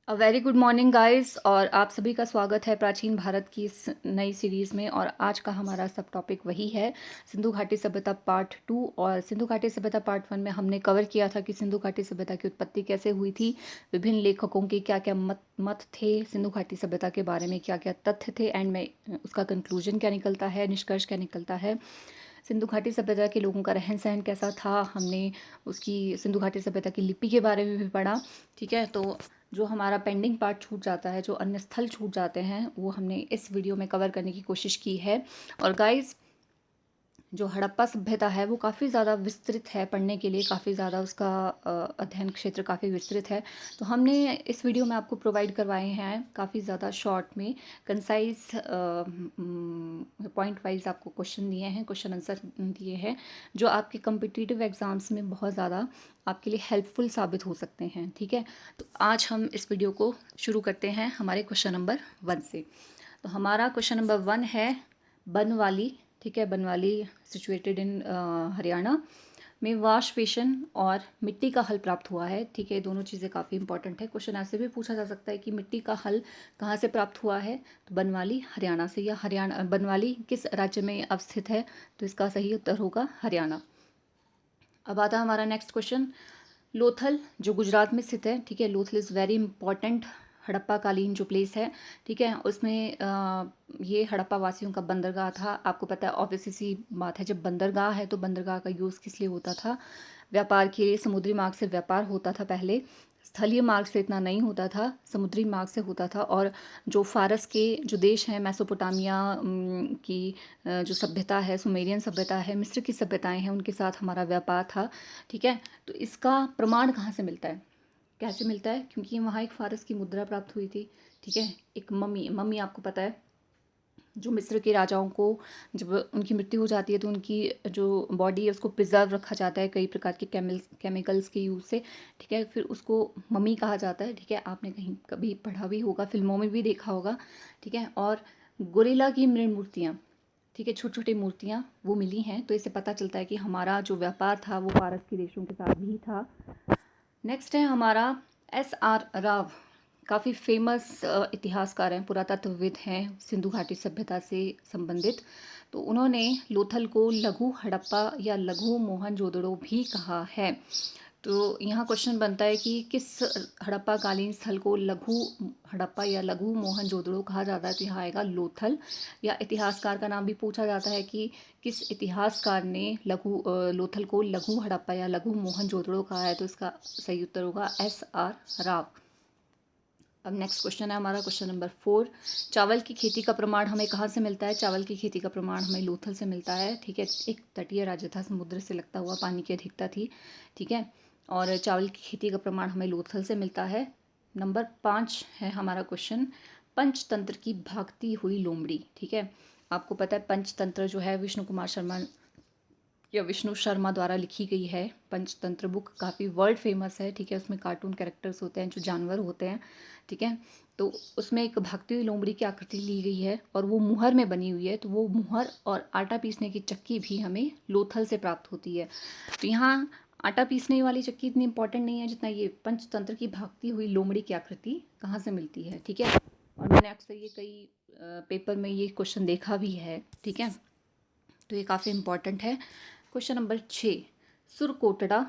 Very good morning guys और आप सभी का स्वागत है प्राचीन भारत की इस नई सीरीज़ में। और आज का हमारा सब टॉपिक वही है, सिंधु घाटी सभ्यता पार्ट 2। और सिंधु घाटी सभ्यता पार्ट 1 में हमने कवर किया था कि सिंधु घाटी सभ्यता की उत्पत्ति कैसे हुई थी, विभिन्न लेखकों के क्या क्या मत थे सिंधु घाटी सभ्यता के बारे में, क्या क्या तथ्य थे, एंड में उसका कंक्लूजन क्या निकलता है, निष्कर्ष क्या निकलता है। सिंधु घाटी सभ्यता के लोगों का रहन सहन कैसा था, हमने उसकी सिंधु घाटी सभ्यता की लिपि के बारे में भी पढ़ा। ठीक है, तो जो हमारा पेंडिंग पार्ट छूट जाता है, जो अन्य स्थल छूट जाते हैं, वो हमने इस वीडियो में कवर करने की कोशिश की है। और गाइस, जो हड़प्पा सभ्यता है वो काफ़ी ज़्यादा विस्तृत है, पढ़ने के लिए काफ़ी ज़्यादा उसका अध्ययन क्षेत्र काफ़ी विस्तृत है। तो हमने इस वीडियो में आपको प्रोवाइड करवाए हैं काफ़ी ज़्यादा शॉर्ट में कंसाइज पॉइंट वाइज आपको क्वेश्चन दिए हैं, क्वेश्चन आंसर दिए हैं, जो आपके कम्पिटिटिव एग्ज़ाम्स में बहुत ज़्यादा आपके लिए हेल्पफुल साबित हो सकते हैं। ठीक है, तो आज हम इस वीडियो को शुरू करते हैं हमारे क्वेश्चन नंबर 1 से। तो हमारा क्वेश्चन नंबर 1 है बनवाली। ठीक है, बनवाली सिचुएटेड इन हरियाणा में वाशपेशन और मिट्टी का हल प्राप्त हुआ है। ठीक है, दोनों चीज़ें काफ़ी इंपॉर्टेंट है। क्वेश्चन ऐसे भी पूछा जा सकता है कि मिट्टी का हल कहाँ से प्राप्त हुआ है, तो बनवाली हरियाणा से, या हरियाणा बनवाली किस राज्य में अवस्थित है, तो इसका सही उत्तर होगा हरियाणा। अब आता है हमारा नेक्स्ट क्वेश्चन, लोथल जो गुजरात में स्थित है। ठीक है, Lothal is very important Harappa कालीन जो प्लेस है। ठीक है, उसमें ये हड़प्पा वासियों का बंदरगाह था। आपको पता है, ऑब्वियसली सी बात है, जब बंदरगाह है तो बंदरगाह का यूज़ किस लिए होता था, व्यापार के लिए। समुद्री मार्ग से व्यापार होता था पहले, स्थलीय मार्ग से इतना नहीं होता था, समुद्री मार्ग से होता था। और जो फारस के जो देश हैं, मेसोपोटामिया की जो सभ्यता है, सुमेरियन सभ्यता है, मिस्र की सभ्यताएं हैं, उनके साथ हमारा व्यापार था। ठीक है, तो इसका प्रमाण कहाँ से मिलता है, कैसे मिलता है, क्योंकि वहाँ एक फारस की मुद्रा प्राप्त हुई थी। ठीक है, एक मम्मी मम्मी आपको पता है, जो मिस्र के राजाओं को जब उनकी मृत्यु हो जाती है तो उनकी जो बॉडी है उसको प्रिजर्व रखा जाता है कई प्रकार के केमिकल्स के यूज़ से। ठीक है, फिर उसको मम्मी कहा जाता है। ठीक है, आपने कहीं कभी पढ़ा भी होगा, फिल्मों में भी देखा होगा। ठीक है, और गोरिल्ला की मृण मूर्तियाँ, ठीक है, छोटी छोटी मूर्तियाँ वो मिली हैं, तो इससे पता चलता है कि हमारा जो व्यापार था वो भारत के देशों के साथ भी था। नेक्स्ट है हमारा SR राव, काफ़ी फेमस इतिहासकार हैं, पुरातत्वविद हैं, सिंधु घाटी सभ्यता से संबंधित। तो उन्होंने लोथल को लघु हड़प्पा या लघु मोहनजोदड़ो भी कहा है। तो यहाँ क्वेश्चन बनता है कि किस हड़प्पा कालीन स्थल को लघु हड़प्पा या लघु मोहनजोदड़ो कहा जाता है, तो यहाँ आएगा लोथल। या इतिहासकार का नाम भी पूछा जाता है कि किस इतिहासकार ने लोथल को लघु हड़प्पा या लघु मोहनजोदड़ो कहा है, तो इसका सही उत्तर होगा SR राव। अब नेक्स्ट क्वेश्चन है हमारा क्वेश्चन नंबर 4, चावल की खेती का प्रमाण हमें कहाँ से मिलता है। चावल की खेती का प्रमाण हमें लोथल से मिलता है। ठीक है, एक तटीय राज्य था, समुद्र से लगता हुआ, पानी की अधिकता थी। ठीक है, और चावल की खेती का प्रमाण हमें लोथल से मिलता है। नंबर 5 है हमारा क्वेश्चन, पंचतंत्र की भागती हुई लोमड़ी। ठीक है, आपको पता है पंचतंत्र जो है विष्णु कुमार शर्मा या विष्णु शर्मा द्वारा लिखी गई है। पंचतंत्र बुक काफ़ी वर्ल्ड फेमस है। ठीक है, उसमें कार्टून कैरेक्टर्स होते हैं, जो जानवर होते हैं। ठीक है, तो उसमें एक भागती हुई लोमड़ी की आकृति ली गई है और वो मुहर में बनी हुई है। तो वो मुहर और आटा पीसने की चक्की भी हमें लोथल से प्राप्त होती है। तो यहाँ आटा पीसने वाली चक्की इतनी इंपॉर्टेंट नहीं है जितना ये पंचतंत्र की भागती हुई लोमड़ी की आकृति कहाँ से मिलती है। ठीक है, और मैंने अक्सर ये कई पेपर में ये क्वेश्चन देखा भी है। ठीक है, तो ये काफ़ी इंपॉर्टेंट है। Question number 6, Surkotada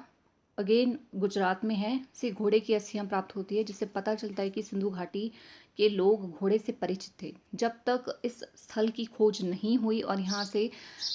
again Gujarat में है, से घोड़े की अस्थियां प्राप्त होती है, जिससे पता चलता है कि सिंधु घाटी के लोग घोड़े से परिचित थे। जब तक इस स्थल की खोज नहीं हुई और यहाँ से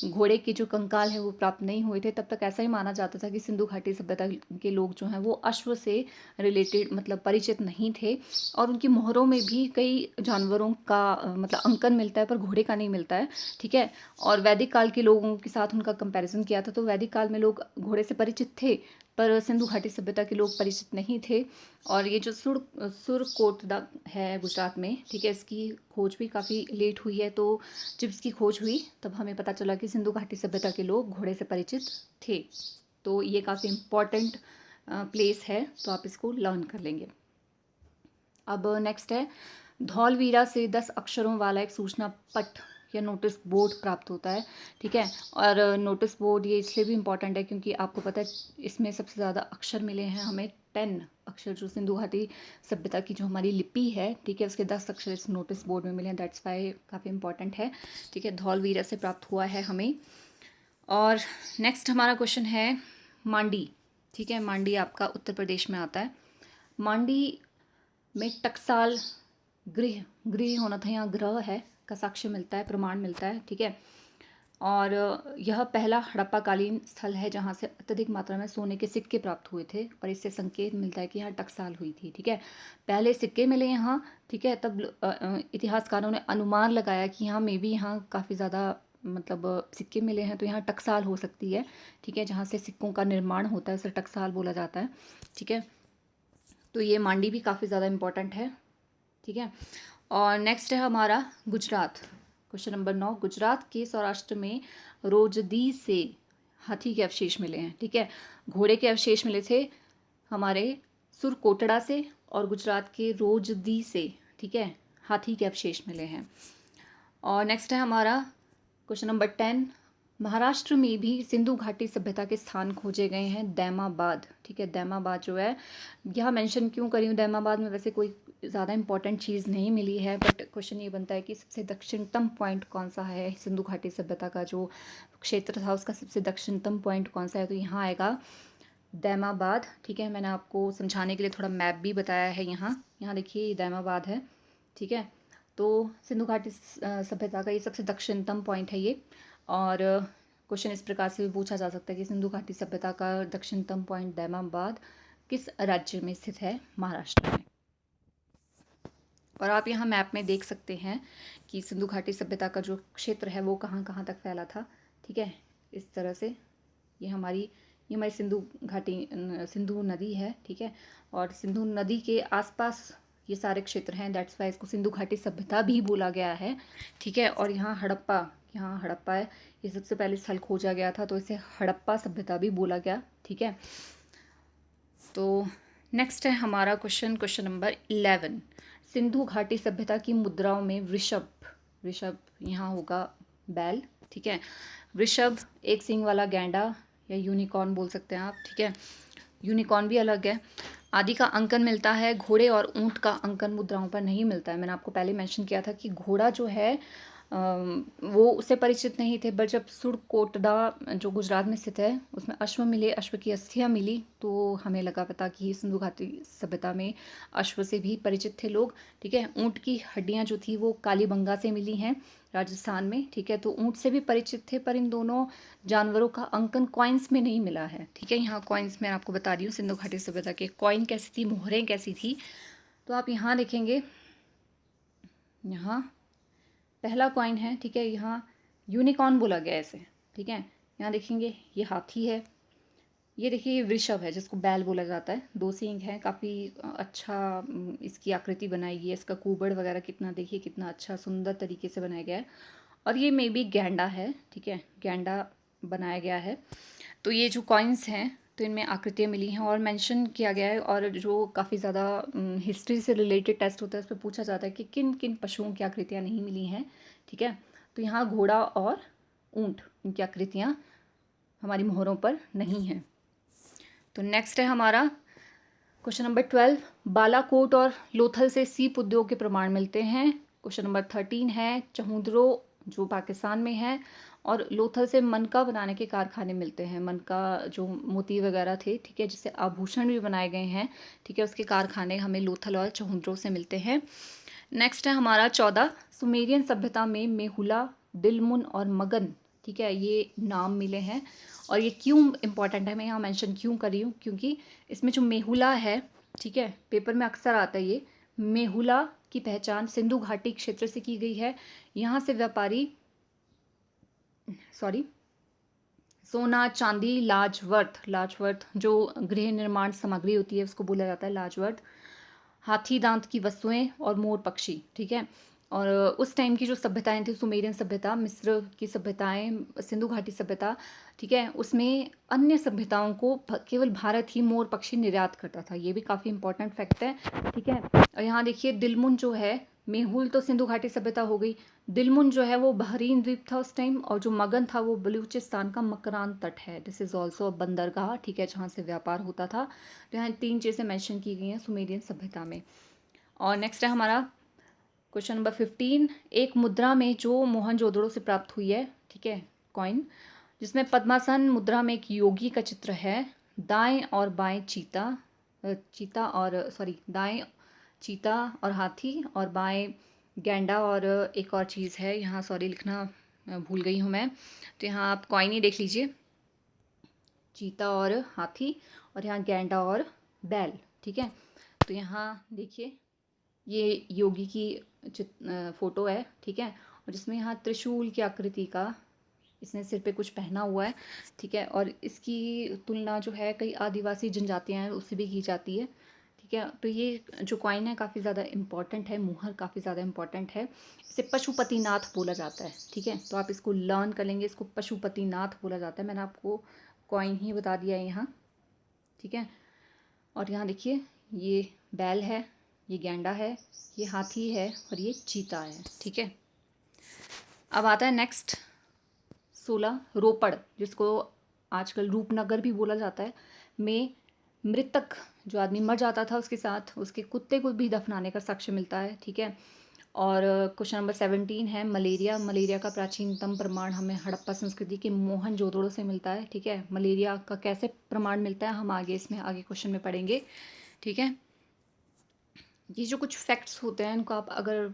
घोड़े के जो कंकाल हैं वो प्राप्त नहीं हुए थे, तब तक ऐसा ही माना जाता था कि सिंधु घाटी सभ्यता के लोग जो हैं वो अश्व से रिलेटेड मतलब परिचित नहीं थे। और उनकी मोहरों में भी कई जानवरों का मतलब अंकन मिलता है, पर घोड़े का नहीं मिलता है। ठीक है, और वैदिक काल के लोगों के साथ उनका कंपैरिजन किया था, तो वैदिक काल में लोग घोड़े से परिचित थे, पर सिंधु घाटी सभ्यता के लोग परिचित नहीं थे। और ये जो सुरकोटड़ा है गुजरात में, ठीक है, इसकी खोज भी काफ़ी लेट हुई है। तो जब इसकी खोज हुई तब हमें पता चला कि सिंधु घाटी सभ्यता के लोग घोड़े से परिचित थे। तो ये काफ़ी इम्पॉर्टेंट प्लेस है, तो आप इसको लर्न कर लेंगे। अब नेक्स्ट है, धौलवीरा से 10 अक्षरों वाला एक सूचना पट या नोटिस बोर्ड प्राप्त होता है। ठीक है, और नोटिस बोर्ड ये इसलिए भी इम्पॉर्टेंट है क्योंकि आपको पता है इसमें सबसे ज़्यादा अक्षर मिले हैं हमें 10 अक्षर जो सिंधु घाटी सभ्यता की जो हमारी लिपि है, ठीक है, उसके 10 अक्षर इस नोटिस बोर्ड में मिले हैं। दैट्स वाई काफ़ी इंपॉर्टेंट है, ठीक है। धौलवीर से प्राप्त हुआ है हमें। और नेक्स्ट हमारा क्वेश्चन है मांडी, ठीक है। मांडी आपका उत्तर प्रदेश में आता है। मांडी में टकसाल गृह, गृह होना था, यहाँ ग्रह है का साक्ष्य मिलता है, प्रमाण मिलता है, ठीक है। और यह पहला हड़प्पाकालीन स्थल है जहाँ से अत्यधिक मात्रा में सोने के सिक्के प्राप्त हुए थे, और इससे संकेत मिलता है कि यहाँ टकसाल हुई थी, ठीक है। पहले सिक्के मिले यहाँ, ठीक है। तब इतिहासकारों ने अनुमान लगाया कि यहाँ मे भी यहाँ काफ़ी ज़्यादा मतलब सिक्के मिले हैं, तो यहाँ टकसाल हो सकती है, ठीक है। जहाँ से सिक्कों का निर्माण होता है उसे टकसाल बोला जाता है, ठीक है। तो ये मांडी भी काफ़ी ज़्यादा इम्पोर्टेंट है, ठीक है। और नेक्स्ट है हमारा गुजरात। क्वेश्चन नंबर 9, गुजरात के सौराष्ट्र में रोजदी से हाथी के अवशेष मिले हैं, ठीक है। घोड़े के अवशेष मिले थे हमारे सुरकोटड़ा से, और गुजरात के रोजदी से, ठीक है, हाथी के अवशेष मिले हैं। और नेक्स्ट है हमारा क्वेश्चन नंबर 10, महाराष्ट्र में भी सिंधु घाटी सभ्यता के स्थान खोजे गए हैं, दैमाबाद, ठीक है। दैमाबाद जो है, यह मेंशन क्यों करी हूँ, दैमाबाद में वैसे कोई ज़्यादा इंपॉर्टेंट चीज़ नहीं मिली है, बट क्वेश्चन ये बनता है कि सबसे दक्षिणतम पॉइंट कौन सा है, सिंधु घाटी सभ्यता का जो क्षेत्र था उसका सबसे दक्षिणतम पॉइंट कौन सा है, तो यहाँ आएगा दैमाबाद, ठीक है। मैंने आपको समझाने के लिए थोड़ा मैप भी बताया है। यहाँ यहाँ देखिए ये दैमाबाद है, ठीक है। तो सिंधु घाटी सभ्यता का ये सबसे दक्षिणतम पॉइंट है ये। और क्वेश्चन इस प्रकार से भी पूछा जा सकता है कि सिंधु घाटी सभ्यता का दक्षिणतम पॉइंट दैमाबाद किस राज्य में स्थित है, महाराष्ट्र में। और आप यहाँ मैप में देख सकते हैं कि सिंधु घाटी सभ्यता का जो क्षेत्र है वो कहाँ कहाँ तक फैला था, ठीक है। इस तरह से ये हमारी सिंधु घाटी सिंधु नदी है, ठीक है। और सिंधु नदी के आसपास ये सारे क्षेत्र हैं, दैट्स वाई इसको सिंधु घाटी सभ्यता भी बोला गया है, ठीक है। और यहाँ हड़प्पा है, ये सबसे पहले स्थल खोजा गया था, तो इसे हड़प्पा सभ्यता भी बोला गया, ठीक है। तो नेक्स्ट है हमारा क्वेश्चन नंबर 11, सिंधु घाटी सभ्यता की मुद्राओं में वृषभ यहाँ होगा बैल, ठीक है। वृषभ एक सींग वाला गैंडा या यूनिकॉर्न बोल सकते हैं आप, ठीक है। यूनिकॉर्न भी अलग है। आदि का अंकन मिलता है, घोड़े और ऊंट का अंकन मुद्राओं पर नहीं मिलता है। मैंने आपको पहले मेंशन किया था कि घोड़ा जो है वो उससे परिचित नहीं थे, बट जब सुरकोटड़ा जो गुजरात में स्थित है उसमें अश्व मिले, अश्व की अस्थियाँ मिली, तो हमें लगा पता कि सिंधु घाटी सभ्यता में अश्व से भी परिचित थे लोग, ठीक है। ऊंट की हड्डियाँ जो थी वो कालीबंगा से मिली हैं राजस्थान में, ठीक है। तो ऊंट से भी परिचित थे, पर इन दोनों जानवरों का अंकन कॉइन्स में नहीं मिला है, ठीक है। यहाँ कॉइन्स मैं आपको बता रही हूँ सिंधु घाटी सभ्यता के कॉइन कैसी थी, मोहरें कैसी थी। तो आप यहाँ देखेंगे, यहाँ पहला कॉइन है, ठीक है। यहाँ यूनिकॉर्न बोला गया ऐसे, ठीक है। यहाँ देखेंगे ये हाथी है, ये देखिए ये वृषभ है जिसको बैल बोला जाता है, 2 सींग है, काफ़ी अच्छा इसकी आकृति बनाई गई है, इसका कुबड़ वगैरह कितना देखिए कितना अच्छा सुंदर तरीके से बनाया गया है। और ये मे बी गैंडा है, ठीक है, गैंडा बनाया गया है। तो ये जो कॉइन्स हैं तो इनमें आकृतियाँ मिली हैं और मेंशन किया गया है, और जो काफ़ी ज़्यादा हिस्ट्री से रिलेटेड टेस्ट होता है उस पर पूछा जाता है कि किन किन पशुओं की आकृतियाँ नहीं मिली हैं, ठीक है। तो यहाँ घोड़ा और ऊंट, इनकी आकृतियाँ हमारी मोहरों पर नहीं हैं। तो नेक्स्ट है हमारा क्वेश्चन नंबर 12, बालाकोट और लोथल से सीप उद्योग के प्रमाण मिलते हैं। क्वेश्चन नंबर 13 है चहुंदरो जो पाकिस्तान में है, और लोथल से मनका बनाने के कारखाने मिलते हैं। मनका जो मोती वगैरह थे, ठीक है, जिससे आभूषण भी बनाए गए हैं, ठीक है, उसके कारखाने हमें लोथल और चहुंदरो से मिलते हैं। नेक्स्ट है हमारा 14, सुमेरियन सभ्यता में मेहुला, दिलमुन और मगन, ठीक है, ये नाम मिले हैं। और ये क्यों इम्पॉर्टेंट है, मैं यहाँ मेंशन क्यों कर रही हूँ, क्योंकि इसमें जो मेहुला है, ठीक है, पेपर में अक्सर आता है ये, मेहुला की पहचान सिंधु घाटी क्षेत्र से की गई है। यहाँ से व्यापारी सोना, चांदी, लाजवर्थ जो गृह निर्माण सामग्री होती है उसको बोला जाता है लाजवर्थ, हाथी दांत की वस्तुएं और मोर पक्षी, ठीक है। और उस टाइम की जो सभ्यताएं थी, सुमेरियन सभ्यता, मिस्र की सभ्यताएं, सिंधु घाटी सभ्यता, ठीक है, उसमें अन्य सभ्यताओं को केवल भारत ही मोर पक्षी निर्यात करता था। ये भी काफ़ी इंपॉर्टेंट फैक्ट है, ठीक है। और यहाँ देखिए दिलमुन जो है मेहुल तो सिंधु घाटी सभ्यता हो गई। दिलमुन जो है वो बहरीन द्वीप था उस टाइम, और जो मगन था वो बलूचिस्तान का मकरान तट है। दिस इज़ ऑल्सो बंदरगाह, ठीक है, जहाँ से व्यापार होता था। तो यहाँ 3 चीज़ें मेंशन की गई हैं सुमेरियन सभ्यता में। और नेक्स्ट है हमारा क्वेश्चन नंबर 15। एक मुद्रा में जो मोहनजोदड़ो से प्राप्त हुई है, ठीक है, कॉइन, जिसमें पद्मासन मुद्रा में एक योगी का चित्र है। दाएं और बाएं चीता और सॉरी दाएं चीता और हाथी, और बाएं गैंडा, और एक और चीज़ है यहाँ, सॉरी लिखना भूल गई हूँ मैं। तो यहाँ आप कॉइन ही देख लीजिए, चीता और हाथी, और यहाँ गैंडा और बैल, ठीक है। तो यहाँ देखिए ये योगी की फोटो है, ठीक है, और जिसमें यहाँ त्रिशूल की आकृति का इसने सिर पे कुछ पहना हुआ है, ठीक है। और इसकी तुलना जो है कई आदिवासी जनजातियां हैं उससे भी की जाती है, ठीक है। तो ये जो कॉइन है काफ़ी ज़्यादा इम्पॉर्टेंट है, मुहर काफ़ी ज़्यादा इम्पॉर्टेंट है। इसे पशुपतिनाथ बोला जाता है, ठीक है। तो आप इसको लर्न कर लेंगे, इसको पशुपतिनाथ बोला जाता है। मैंने आपको कॉइन ही बता दिया है यहाँ, ठीक है। और यहाँ देखिए ये बैल है, ये गैंडा है, ये हाथी है, और ये चीता है, ठीक है। अब आता है नेक्स्ट 16, रोपड़, जिसको आजकल रूपनगर भी बोला जाता है, में मृतक जो आदमी मर जाता था उसके साथ उसके कुत्ते को भी दफनाने का साक्ष्य मिलता है, ठीक है। और क्वेश्चन नंबर 17 है मलेरिया का प्राचीनतम प्रमाण हमें हड़प्पा संस्कृति के मोहनजोदड़ो से मिलता है, ठीक है। मलेरिया का कैसे प्रमाण मिलता है हम आगे इसमें आगे क्वेश्चन में पढ़ेंगे, ठीक है। ये जो कुछ फैक्ट्स होते हैं इनको आप अगर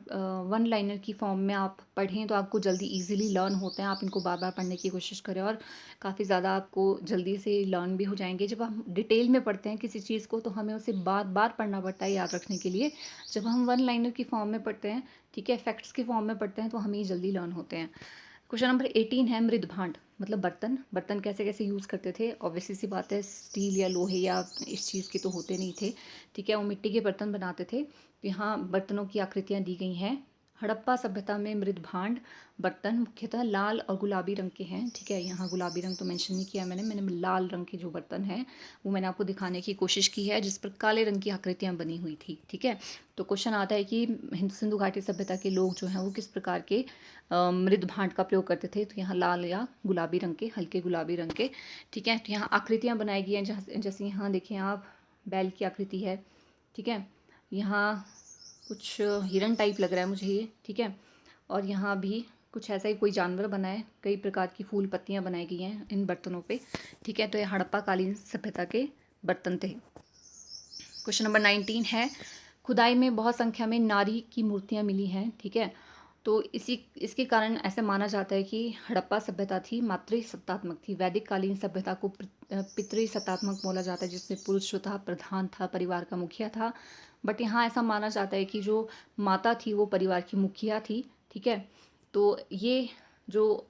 वन लाइनर की फॉर्म में आप पढ़ें तो आपको जल्दी इजीली लर्न होते हैं। आप इनको बार बार पढ़ने की कोशिश करें और काफ़ी ज़्यादा आपको जल्दी से लर्न भी हो जाएंगे। जब हम डिटेल में पढ़ते हैं किसी चीज़ को तो हमें उसे बार बार पढ़ना पड़ता है याद रखने के लिए। जब हम वन लाइनर की फॉर्म में पढ़ते हैं, ठीक है, फैक्ट्स की फॉर्म में पढ़ते हैं, तो हमें जल्दी लर्न होते हैं। क्वेश्चन नंबर 18 है मृद भांड, मतलब बर्तन कैसे कैसे यूज़ करते थे। ऑब्वियसली सी बात है स्टील या लोहे या इस चीज़ के तो होते नहीं थे, ठीक है, वो मिट्टी के बर्तन बनाते थे। तो यहाँ बर्तनों की आकृतियाँ दी गई हैं। हड़प्पा सभ्यता में मृद भांड बर्तन मुख्यतः लाल और गुलाबी रंग के हैं, ठीक है। यहाँ गुलाबी रंग तो मेंशन नहीं किया मैंने लाल रंग के जो बर्तन हैं वो मैंने आपको दिखाने की कोशिश की है, जिस पर काले रंग की आकृतियाँ बनी हुई थी, ठीक है। तो क्वेश्चन आता है कि सिंधु घाटी सभ्यता के लोग जो हैं वो किस प्रकार के मृद भांड का प्रयोग करते थे। तो यहाँ लाल या गुलाबी रंग के, हल्के गुलाबी रंग के, ठीक है। तो यहाँ आकृतियाँ बनाई गई हैं, जैसे यहाँ देखिए आप बैल की आकृति है, ठीक है। यहाँ कुछ हिरन टाइप लग रहा है मुझे ये, ठीक है। और यहाँ भी कुछ ऐसा ही कोई जानवर बना है, कई प्रकार की फूल पत्तियाँ बनाई गई हैं इन बर्तनों पे, ठीक है। तो ये हड़प्पा कालीन सभ्यता के बर्तन थे। क्वेश्चन नंबर 19 है खुदाई में बहुत संख्या में नारी की मूर्तियाँ मिली हैं, ठीक है। तो इसके कारण ऐसे माना जाता है कि हड़प्पा सभ्यता थी मातृ सत्तात्मक थी। वैदिक कालीन सभ्यता को पितृ सत्तात्मक बोला जाता है, जिसमें पुरुष जो था प्रधान था, परिवार का मुखिया था। बट यहाँ ऐसा माना जाता है कि जो माता थी वो परिवार की मुखिया थी, ठीक है। तो ये जो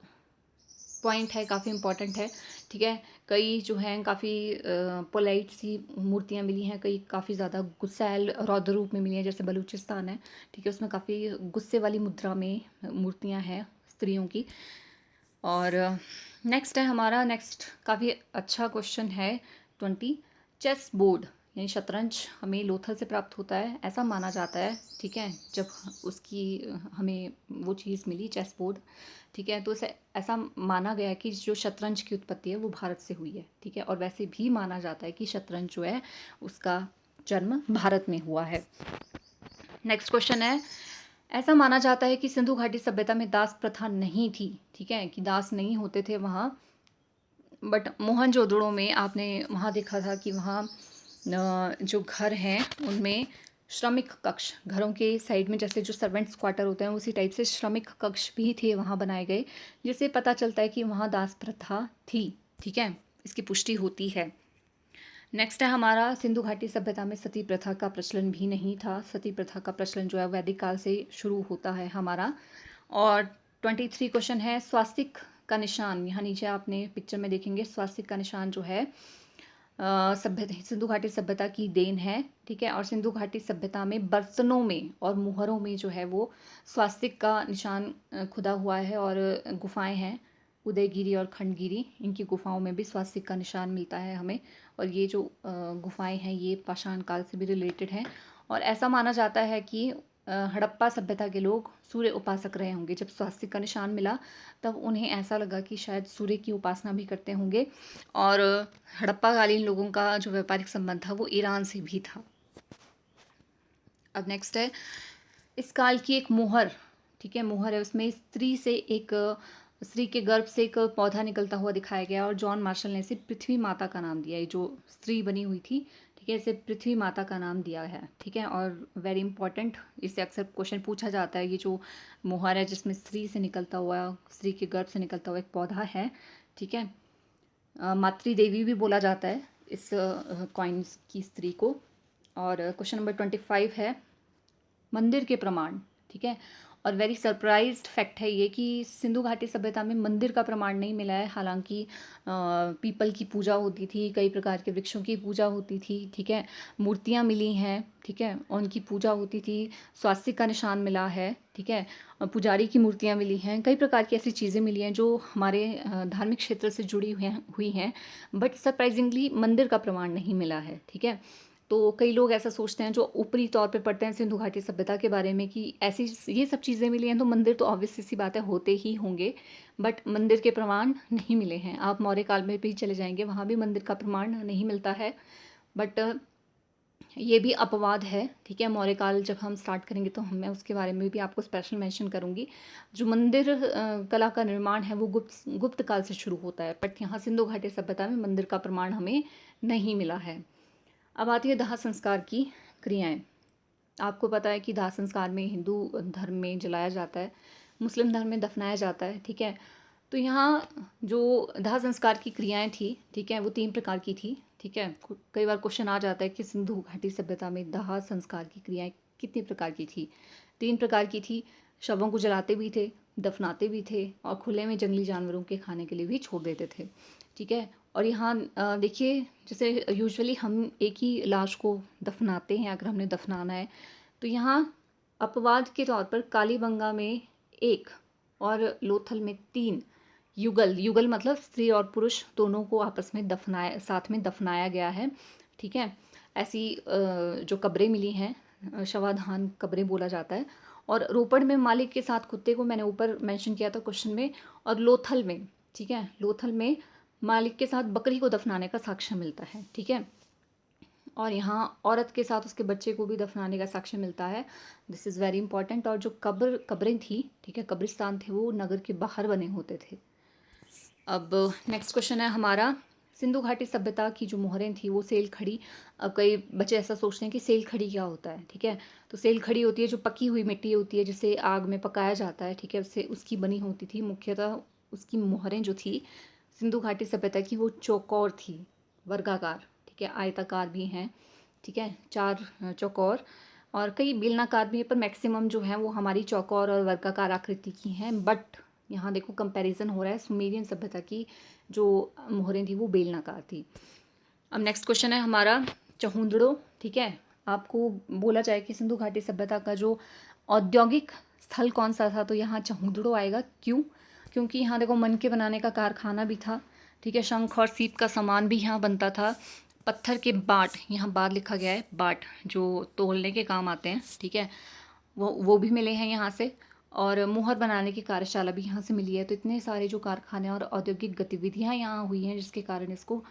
पॉइंट है काफ़ी इंपॉर्टेंट है, ठीक है। कई जो हैं काफ़ी पोलाइट सी मूर्तियाँ मिली हैं, कई काफ़ी ज़्यादा गुस्सैल रौद्र रूप में मिली हैं, जैसे बलूचिस्तान है, ठीक है, उसमें काफ़ी गुस्से वाली मुद्रा में मूर्तियाँ हैं स्त्रियों की। और नेक्स्ट काफ़ी अच्छा क्वेश्चन है 20। चेस बोर्ड यानी शतरंज हमें लोथल से प्राप्त होता है ऐसा माना जाता है, ठीक है। जब उसकी हमें वो चीज़ मिली चेस बोर्ड, ठीक है, तो इसे ऐसा माना गया है कि जो शतरंज की उत्पत्ति है वो भारत से हुई है, ठीक है। और वैसे भी माना जाता है कि शतरंज जो है उसका जन्म भारत में हुआ है। नेक्स्ट क्वेश्चन है ऐसा माना जाता है कि सिंधु घाटी सभ्यता में दास प्रथा नहीं थी, ठीक है, कि दास नहीं होते थे वहाँ। बट मोहनजोदड़ो में आपने वहाँ देखा था कि वहाँ जो घर हैं उनमें श्रमिक कक्ष, घरों के साइड में जैसे जो सर्वेंट्स क्वार्टर होते हैं उसी टाइप से श्रमिक कक्ष भी थे वहाँ बनाए गए, जिससे पता चलता है कि वहाँ दास प्रथा थी, ठीक है, इसकी पुष्टि होती है। नेक्स्ट है हमारा सिंधु घाटी सभ्यता में सती प्रथा का प्रचलन भी नहीं था। सती प्रथा का प्रचलन जो है वैदिक काल से शुरू होता है हमारा। और 23 क्वेश्चन है स्वास्तिक का निशान, यहाँ नीचे आपने पिक्चर में देखेंगे स्वास्तिक का निशान जो है सभ्यता सिंधु घाटी सभ्यता की देन है, ठीक है। और सिंधु घाटी सभ्यता में बर्तनों में और मुहरों में जो है वो स्वास्तिक का निशान खुदा हुआ है। और गुफाएं हैं उदयगिरी और खंडगिरी, इनकी गुफाओं में भी स्वास्तिक का निशान मिलता है हमें। और ये जो गुफाएं हैं ये पाषाण काल से भी रिलेटेड हैं। और ऐसा माना जाता है कि हड़प्पा सभ्यता के लोग सूर्य उपासक रहे होंगे। जब स्वास्तिक का निशान मिला तब उन्हें ऐसा लगा कि शायद सूर्य की उपासना भी करते होंगे। और हड़प्पाकालीन लोगों का जो व्यापारिक संबंध था वो ईरान से भी था। अब नेक्स्ट है इस काल की एक मोहर, ठीक है, मोहर है, उसमें स्त्री के गर्भ से एक पौधा निकलता हुआ दिखाया गया और जॉन मार्शल ने इसे पृथ्वी माता का नाम दिया। ये जो स्त्री बनी हुई थी, ठीक है, इसे पृथ्वी माता का नाम दिया है, ठीक है। और वेरी इंपॉर्टेंट, इससे अक्सर क्वेश्चन पूछा जाता है, ये जो मोहर है जिसमें स्त्री के गर्भ से निकलता हुआ एक पौधा है, ठीक है, मातृ देवी भी बोला जाता है इस कॉइन्स की स्त्री को। और क्वेश्चन नंबर 25 है मंदिर के प्रमाण, ठीक है। और वेरी सरप्राइज्ड फैक्ट है ये कि सिंधु घाटी सभ्यता में मंदिर का प्रमाण नहीं मिला है। हालांकि पीपल की पूजा होती थी, कई प्रकार के वृक्षों की पूजा होती थी, ठीक है, मूर्तियाँ मिली हैं, ठीक है, उनकी पूजा होती थी, स्वास्तिक का निशान मिला है, ठीक है, पुजारी की मूर्तियाँ मिली हैं, कई प्रकार की ऐसी चीज़ें मिली हैं जो हमारे धार्मिक क्षेत्र से जुड़ी हुई हैं। बट सरप्राइजिंगली मंदिर का प्रमाण नहीं मिला है, ठीक है। तो कई लोग ऐसा सोचते हैं जो ऊपरी तौर पे पढ़ते हैं सिंधु घाटी सभ्यता के बारे में कि ऐसी ये सब चीज़ें मिली हैं तो मंदिर तो ऑब्वियस सी बात है होते ही होंगे। बट मंदिर के प्रमाण नहीं मिले हैं। आप मौर्य काल में भी चले जाएंगे, वहाँ भी मंदिर का प्रमाण नहीं मिलता है। बट ये भी अपवाद है, ठीक है। मौर्य काल जब हम स्टार्ट करेंगे तो मैं उसके बारे में भी आपको स्पेशल मेंशन करूँगी। जो मंदिर कला का निर्माण है वो गुप्त काल से शुरू होता है, बट यहाँ सिंधु घाटी सभ्यता में मंदिर का प्रमाण हमें नहीं मिला है। अब आती है दाह संस्कार की क्रियाएं। आपको पता है कि दाह संस्कार में हिंदू धर्म में जलाया जाता है, मुस्लिम धर्म में दफनाया जाता है, ठीक है। तो यहाँ जो दाह संस्कार की क्रियाएं थी, ठीक है, वो 3 प्रकार की थी, ठीक है। कई बार क्वेश्चन आ जाता है कि सिंधु घाटी सभ्यता में दाह संस्कार की क्रियाएं कितने प्रकार की थी। 3 प्रकार की थी। शवों को जलाते भी थे, दफनाते भी थे और खुले में जंगली जानवरों के खाने के लिए भी छोड़ देते थे, ठीक है। और यहाँ देखिए, जैसे यूजुअली हम एक ही लाश को दफनाते हैं अगर हमने दफनाना है, तो यहाँ अपवाद के तौर पर कालीबंगा में 1 और लोथल में 3 युगल, युगल मतलब स्त्री और पुरुष दोनों को आपस में साथ में दफनाया गया है, ठीक है। ऐसी जो कब्रें मिली हैं, शवाधान कब्रें बोला जाता है। और रोपड़ में मालिक के साथ कुत्ते को मैंने ऊपर मेंशन किया था क्वेश्चन में। और लोथल में, ठीक है, लोथल में मालिक के साथ बकरी को दफनाने का साक्ष्य मिलता है, ठीक है। और यहाँ औरत के साथ उसके बच्चे को भी दफनाने का साक्ष्य मिलता है। This is very important. और जो कब्रें थी, ठीक है, कब्रिस्तान थे, वो नगर के बाहर बने होते थे। अब नेक्स्ट क्वेश्चन है हमारा, सिंधु घाटी सभ्यता की जो मोहरें थी वो सेल खड़ी। अब कई बच्चे ऐसा सोचते हैं कि सेल खड़ी क्या होता है, ठीक है। तो सेल खड़ी होती है जो पकी हुई मिट्टी होती है जिसे आग में पकाया जाता है, ठीक है, उससे उसकी बनी होती थी। मुख्यतः उसकी मोहरें जो थी सिंधु घाटी सभ्यता की वो चौकोर थी, वर्गाकार, ठीक है, आयताकार भी हैं, ठीक है, 4 चौकोर और कई बेलनाकार भी है, पर मैक्सिमम जो है वो हमारी चौकोर और वर्गाकार आकृति की हैं। बट यहाँ देखो कंपैरिजन हो रहा है, सुमेरियन सभ्यता की जो मोहरें थी वो बेलनाकार थी। अब नेक्स्ट क्वेश्चन है हमारा चहुंदड़ो, ठीक है। आपको बोला जाए कि सिंधु घाटी सभ्यता का जो औद्योगिक स्थल कौन सा था, तो यहाँ चहुंदड़ो आएगा। क्यों? क्योंकि यहाँ देखो मन के बनाने का कारखाना भी था, ठीक है, शंख और सीप का सामान भी यहाँ बनता था। पत्थर के बाट, यहाँ बाट लिखा गया है, बाट जो तोलने के काम आते हैं, ठीक है, वो भी मिले हैं यहाँ से। और मुहर बनाने की कार्यशाला भी यहाँ से मिली है। तो इतने सारे जो कारखाने और औद्योगिक गतिविधियाँ यहाँ हुई हैं जिसके कारण इसको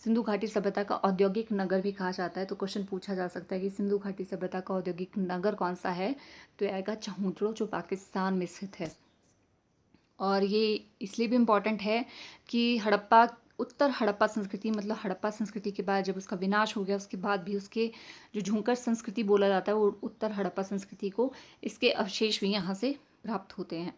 सिंधु घाटी सभ्यता का औद्योगिक नगर भी कहा जाता है। तो क्वेश्चन पूछा जा सकता है कि सिंधु घाटी सभ्यता का औद्योगिक नगर कौन सा है, तो ये आएगा चहुंदड़ो जो पाकिस्तान में स्थित है। और ये इसलिए भी इम्पॉर्टेंट है कि उत्तर हड़प्पा संस्कृति, मतलब हड़प्पा संस्कृति के बाद जब उसका विनाश हो गया उसके बाद भी उसके जो झुंकर संस्कृति बोला जाता है वो उत्तर हड़प्पा संस्कृति को, इसके अवशेष भी यहाँ से प्राप्त होते हैं।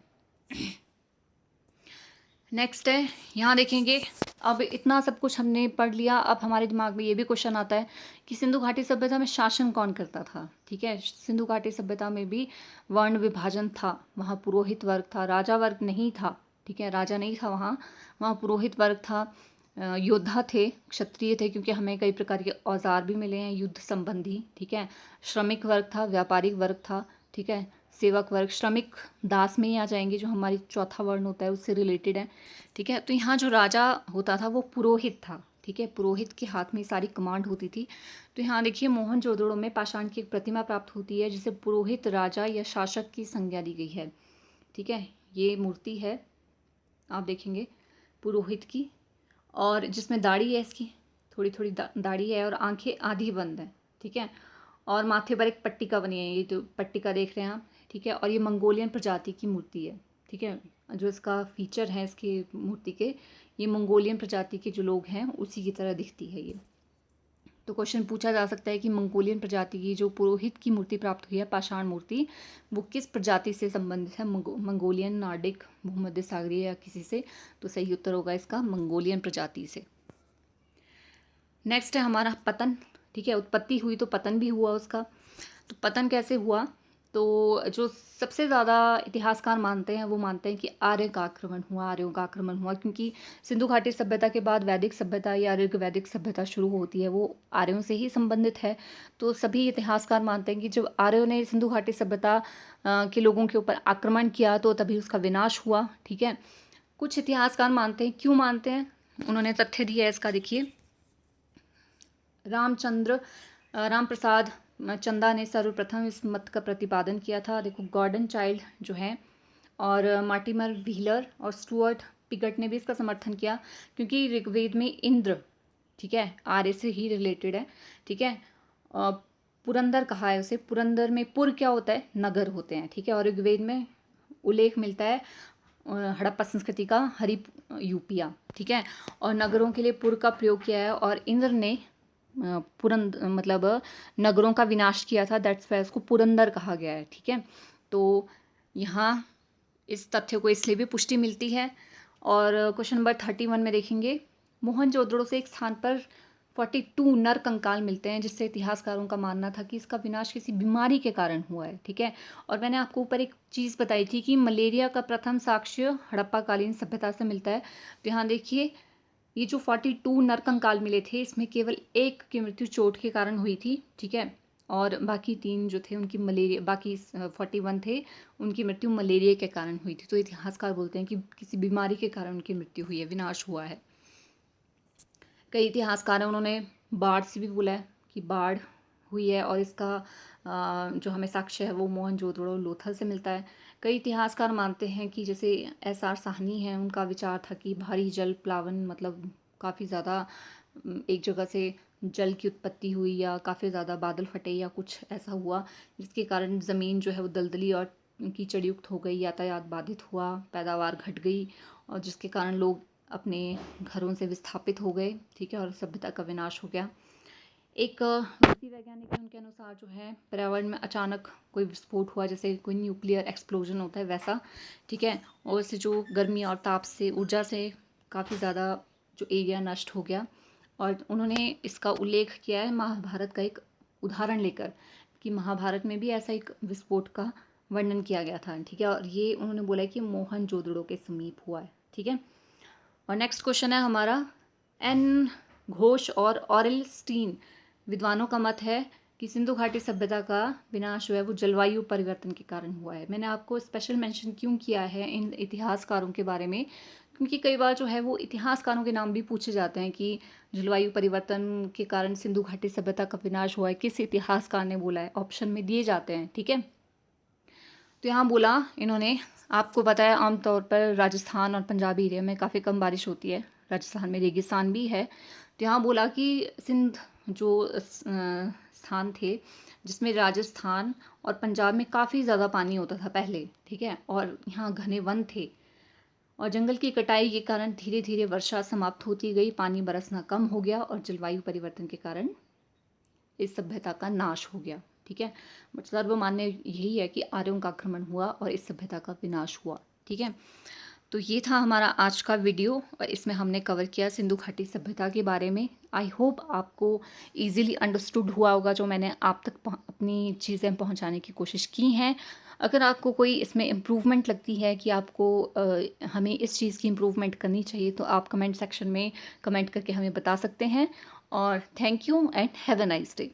नेक्स्ट है, यहाँ देखेंगे, अब इतना सब कुछ हमने पढ़ लिया। अब हमारे दिमाग में ये भी क्वेश्चन आता है कि सिंधु घाटी सभ्यता में शासन कौन करता था, ठीक है। सिंधु घाटी सभ्यता में भी वर्ण विभाजन था, वहाँ पुरोहित वर्ग था, राजा वर्ग नहीं था, ठीक है, राजा नहीं था वहाँ, वहाँ पुरोहित वर्ग था, योद्धा थे, क्षत्रिय थे, क्योंकि हमें कई प्रकार के औजार भी मिले हैं युद्ध संबंधी, ठीक है। श्रमिक वर्ग था, व्यापारिक वर्ग था, ठीक है, सेवक वर्ग, श्रमिक दास में ही आ जाएंगे जो हमारी चौथा वर्ण होता है उससे रिलेटेड है, ठीक है। तो यहाँ जो राजा होता था वो पुरोहित था, ठीक है, पुरोहित के हाथ में सारी कमांड होती थी। तो यहाँ देखिए मोहनजोदड़ो में पाषाण की एक प्रतिमा प्राप्त होती है जिसे पुरोहित, राजा या शासक की संज्ञा दी गई है। ठीक है, ये मूर्ति है, आप देखेंगे पुरोहित की, और जिसमें दाढ़ी है, इसकी थोड़ी थोड़ी दाढ़ी है और आंखें आधी बंद है। ठीक है, और माथे पर एक पट्टिका बनी है, ये जो पट्टिका देख रहे हैं आप। ठीक है, और ये मंगोलियन प्रजाति की मूर्ति है। ठीक है, जो इसका फीचर है इसकी मूर्ति के, ये मंगोलियन प्रजाति के जो लोग हैं उसी की तरह दिखती है ये। तो क्वेश्चन पूछा जा सकता है कि मंगोलियन प्रजाति की जो पुरोहित की मूर्ति प्राप्त हुई है, पाषाण मूर्ति, वो किस प्रजाति से संबंधित है? मंगोलियन, नार्डिक, भूमध्य सागरीय या किसी से? तो सही उत्तर होगा इसका मंगोलियन प्रजाति से। नेक्स्ट है हमारा पतन। ठीक है, उत्पत्ति हुई तो पतन भी हुआ उसका। तो पतन कैसे हुआ? तो जो सबसे ज़्यादा इतिहासकार मानते हैं वो मानते हैं कि आर्यों का आक्रमण हुआ, क्योंकि सिंधु घाटी सभ्यता के बाद वैदिक सभ्यता या ऋग्वैदिक सभ्यता शुरू होती है, वो आर्यों से ही संबंधित है। तो सभी इतिहासकार मानते हैं कि जब आर्यों ने सिंधु घाटी सभ्यता के लोगों के ऊपर आक्रमण किया तो तभी उसका विनाश हुआ। ठीक है, कुछ इतिहासकार मानते हैं, क्यों मानते हैं उन्होंने तथ्य दिया है इसका, देखिए। राम प्रसाद चंदा ने सर्वप्रथम इस मत का प्रतिपादन किया था। देखो गॉर्डन चाइल्ड जो है, और मार्टिमर व्हीलर और स्टुअर्ट पिगट ने भी इसका समर्थन किया, क्योंकि ऋग्वेद में इंद्र, ठीक है, आर्य से ही रिलेटेड है। ठीक है, पुरंदर कहा है उसे। पुरंदर में पुर क्या होता है? नगर होते हैं। ठीक है, और ऋग्वेद में उल्लेख मिलता है हड़प्पा संस्कृति का, यूपिया। ठीक है, और नगरों के लिए पुर का प्रयोग किया है, और इंद्र ने मतलब नगरों का विनाश किया था, दैट्स वाई उसको पुरंदर कहा गया है। ठीक है, तो यहाँ इस तथ्य को इसलिए भी पुष्टि मिलती है। और क्वेश्चन नंबर 31 में देखेंगे, मोहनजोदड़ो से एक स्थान पर 42 नर कंकाल मिलते हैं, जिससे इतिहासकारों का मानना था कि इसका विनाश किसी बीमारी के कारण हुआ है। ठीक है, और मैंने आपको ऊपर एक चीज़ बताई थी कि मलेरिया का प्रथम साक्ष्य हड़प्पा कालीन सभ्यता से मिलता है। तो यहाँ देखिए, ये जो 42 नर कंकाल मिले थे, इसमें केवल एक की मृत्यु चोट के कारण हुई थी। ठीक है, और बाकी 3 जो थे उनकी मलेरिया, बाकी 41 थे उनकी मृत्यु मलेरिया के कारण हुई थी। तो इतिहासकार बोलते हैं कि किसी बीमारी के कारण उनकी मृत्यु हुई है, विनाश हुआ है। कई इतिहासकार हैं, उन्होंने बाढ़ से भी बोला है कि बाढ़ हुई है, और इसका जो हमें साक्ष्य है वो मोहनजोदड़ो लोथल से मिलता है। कई इतिहासकार मानते हैं कि जैसे एस.आर. साहनी हैं, उनका विचार था कि भारी जल प्लावन, मतलब काफ़ी ज़्यादा एक जगह से जल की उत्पत्ति हुई, या काफ़ी ज़्यादा बादल फटे या कुछ ऐसा हुआ, जिसके कारण ज़मीन जो है वो दलदली और कीचड़युक्त हो गई, यातायात बाधित हुआ, पैदावार घट गई, और जिसके कारण लोग अपने घरों से विस्थापित हो गए। ठीक है, और सभ्यता का विनाश हो गया। एक रूसी वैज्ञानिक है, उनके अनुसार जो है पर्यावरण में अचानक कोई विस्फोट हुआ, जैसे कोई न्यूक्लियर एक्सप्लोजन होता है वैसा। ठीक है, और इससे जो गर्मी और ताप से, ऊर्जा से काफ़ी ज़्यादा जो एरिया नष्ट हो गया। और उन्होंने इसका उल्लेख किया है महाभारत का एक उदाहरण लेकर, कि महाभारत में भी ऐसा एक विस्फोट का वर्णन किया गया था। ठीक है, और ये उन्होंने बोला है कि मोहनजोदड़ो के समीप हुआ है। ठीक है, और नेक्स्ट क्वेश्चन है हमारा, एन घोष और ऑरेल स्टीन विद्वानों का मत है कि सिंधु घाटी सभ्यता का विनाश जो है वो जलवायु परिवर्तन के कारण हुआ है। मैंने आपको स्पेशल मेंशन क्यों किया है इन इतिहासकारों के बारे में, क्योंकि कई बार जो है वो इतिहासकारों के नाम भी पूछे जाते हैं कि जलवायु परिवर्तन के कारण सिंधु घाटी सभ्यता का विनाश हुआ है, किस इतिहासकार ने बोला है, ऑप्शन में दिए जाते हैं। ठीक है, तो यहाँ बोला इन्होंने, आपको पता है आमतौर पर राजस्थान और पंजाब एरिया में काफ़ी कम बारिश होती है, राजस्थान में रेगिस्तान भी है। तो यहाँ बोला कि सिंध जो स्थान थे जिसमें राजस्थान और पंजाब में काफ़ी ज़्यादा पानी होता था पहले। ठीक है, और यहाँ घने वन थे, और जंगल की कटाई के कारण धीरे धीरे वर्षा समाप्त होती गई, पानी बरसना कम हो गया, और जलवायु परिवर्तन के कारण इस सभ्यता का नाश हो गया। ठीक है, बट सर्वमान्य यही है कि आर्यों का आक्रमण हुआ और इस सभ्यता का विनाश हुआ। ठीक है, तो ये था हमारा आज का वीडियो, और इसमें हमने कवर किया सिंधु घाटी सभ्यता के बारे में। आई होप आपको इजीली अंडरस्टूड हुआ होगा जो मैंने आप तक अपनी चीज़ें पहुंचाने की कोशिश की हैं। अगर आपको कोई इसमें इम्प्रूवमेंट लगती है कि आपको हमें इस चीज़ की इम्प्रूवमेंट करनी चाहिए, तो आप कमेंट सेक्शन में कमेंट करके हमें बता सकते हैं। और thank you and have a nice day.